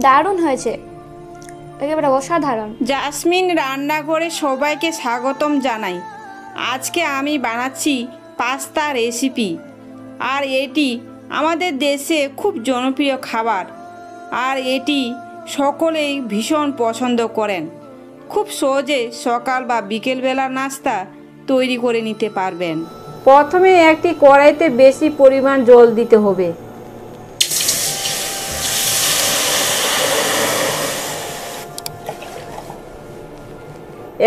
দারুণ হয়েছে, একেবারে অসাধারণ। জাসমিন রান্নাঘরে সবাইকে স্বাগতম জানাই। আজকে আমি বানাচ্ছি পাস্তা রেসিপি, আর এটি আমাদের দেশে খুব জনপ্রিয় খাবার, আর এটি সকলেই ভীষণ পছন্দ করেন। খুব সহজে সকাল বা বিকেলবেলা নাস্তা তৈরি করে নিতে পারবেন। প্রথমে একটি কড়াইতে বেশি পরিমাণ জল দিতে হবে।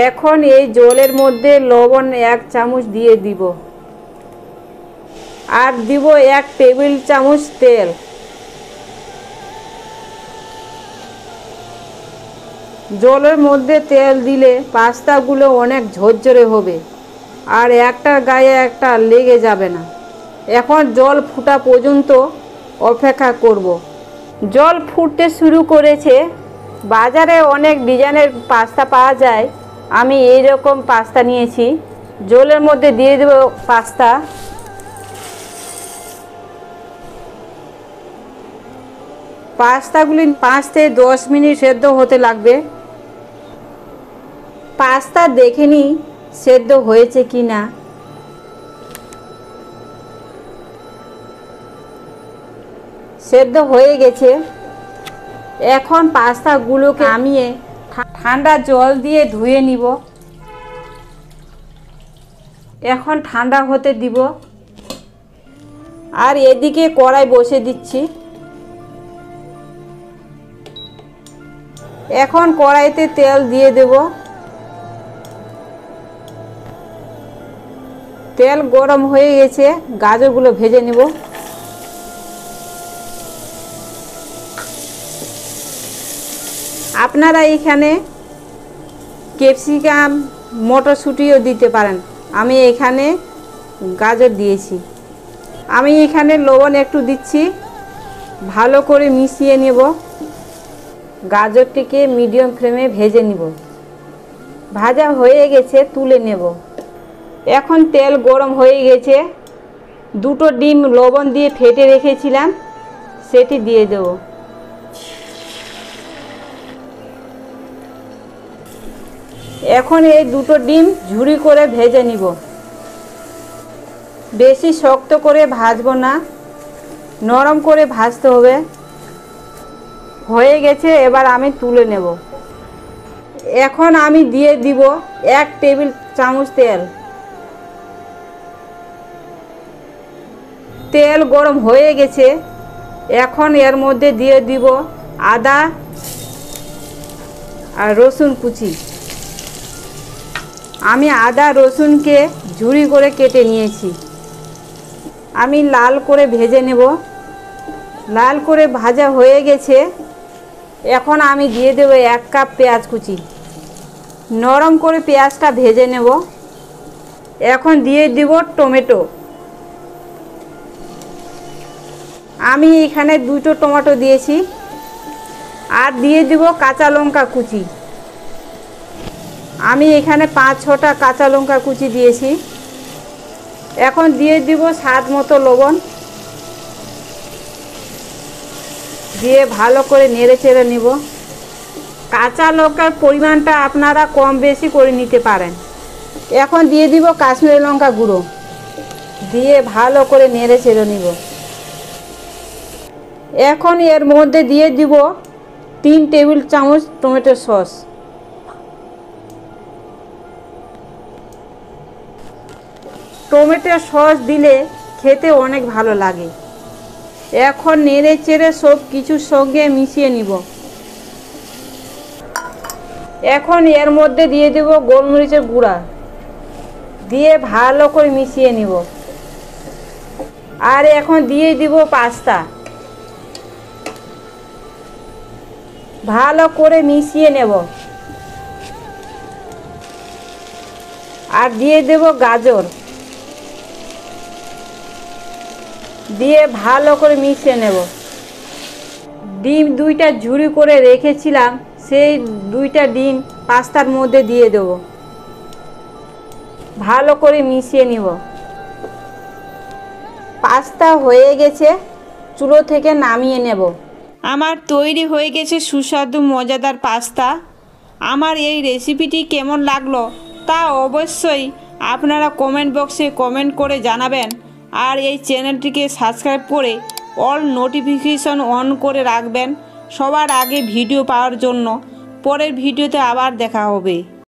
এখন এই জলের মধ্যে লবণ 1 চামচ দিয়ে দিব, আর দিব 1 টেবিল চামচ তেল। জলের মধ্যে তেল দিলে পাস্তাগুলো অনেক ঝরঝরে হবে, আর একটার গায়ে একটা লেগে যাবে না। এখন জল ফুটা পর্যন্ত অপেক্ষা করব। জল ফুটতে শুরু করেছে। বাজারে অনেক ডিজাইনের পাস্তা পাওয়া যায়, আমি এই রকম পাস্তা নিয়েছি। জলের মধ্যে দিয়ে দেব পাস্তা। পাস্তাগুলি 5 থেকে 10 মিনিট সেদ্ধ হতে লাগবে। পাস্তা দেখে নিই সেদ্ধ হয়েছে কি না। সেদ্ধ হয়ে গেছে। এখন পাস্তাগুলোকে নামিয়ে ঠান্ডা জল দিয়ে ধুয়ে নিব। এখন ঠান্ডা হতে দিব, আর এদিকে কড়াই বসে দিচ্ছি। এখন কড়াইতে তেল দিয়ে দেব। তেল গরম হয়ে গেছে, গাজরগুলো ভেজে নেব। আপনারা এখানে ক্যাপসিকাম, মটরশুঁটিও দিতে পারেন। আমি এখানে গাজর দিয়েছি। আমি এখানে লবণ একটু দিচ্ছি, ভালো করে মিশিয়ে নেব। গাজরটিকে মিডিয়াম ফ্লেমে ভেজে নিব। ভাজা হয়ে গেছে, তুলে নেব। এখন তেল গরম হয়ে গেছে। 2টো ডিম লবণ দিয়ে ফেটে রেখেছিলাম, সেটি দিয়ে দেব। এখন এই 2টো ডিম ঝুরি করে ভেজে নিব। বেশি শক্ত করে ভাজবো না, নরম করে ভাজতে হবে। হয়ে গেছে, এবার আমি তুলে নেব। এখন আমি দিয়ে দিব 1 টেবিল চামচ তেল। তেল গরম হয়ে গেছে। এখন এর মধ্যে দিয়ে দিব আদা আর রসুন কুচি। আমি আদা রসুনকে ঝুরি করে কেটে নিয়েছি। আমি লাল করে ভেজে নেব। লাল করে ভাজা হয়ে গেছে। এখন আমি দিয়ে দেব 1 কাপ পেঁয়াজ কুচি। নরম করে পেঁয়াজটা ভেজে নেব। এখন দিয়ে দিব টমেটো। আমি এখানে 2টো টমেটো দিয়েছি, আর দিয়ে দিব কাঁচা লঙ্কা কুচি। আমি এখানে 5-6টা কাঁচা লঙ্কা কুচি দিয়েছি। এখন দিয়ে দিব স্বাদ মতো লবণ, দিয়ে ভালো করে নেড়ে চেড়ে নিব। কাঁচা লঙ্কার পরিমাণটা আপনারা কম বেশি করে নিতে পারেন। এখন দিয়ে দিব কাশ্মীরি লঙ্কা গুঁড়ো, দিয়ে ভালো করে নেড়ে চেড়ে নিব। এখন এর মধ্যে দিয়ে দিব 3 টেবিল চামচ টমেটো সস। টমেটো সস দিলে খেতে অনেক ভালো লাগে। এখন নেড়ে চেড়ে সব কিছুর সঙ্গে মিশিয়ে নিব। এখন এর মধ্যে দিয়ে দেব গোলমরিচের গুঁড়া, দিয়ে ভালো করে মিশিয়ে নিব। আর এখন দিয়ে দিব পাস্তা, ভালো করে মিশিয়ে নেব। আর দিয়ে দেব গাজর, দিয়ে ভালো করে মিশিয়ে নেব। ডিম 2টা ঝুরি করে রেখেছিলাম, সেই 2টা ডিম পাস্তার মধ্যে দিয়ে দেব। ভালো করে মিশিয়ে নিব। পাস্তা হয়ে গেছে, চুলো থেকে নামিয়ে নেব। আমার তৈরি হয়ে গেছে সুস্বাদু মজাদার পাস্তা। আমার এই রেসিপিটি কেমন লাগলো তা অবশ্যই আপনারা কমেন্ট বক্সে কমেন্ট করে জানাবেন। আর এই চ্যানেলটিকে সাবস্ক্রাইব করে অল নোটিফিকেশন অন করে রাখবেন সবার আগে ভিডিও পাওয়ার জন্য। পরের ভিডিওতে আবার দেখা হবে।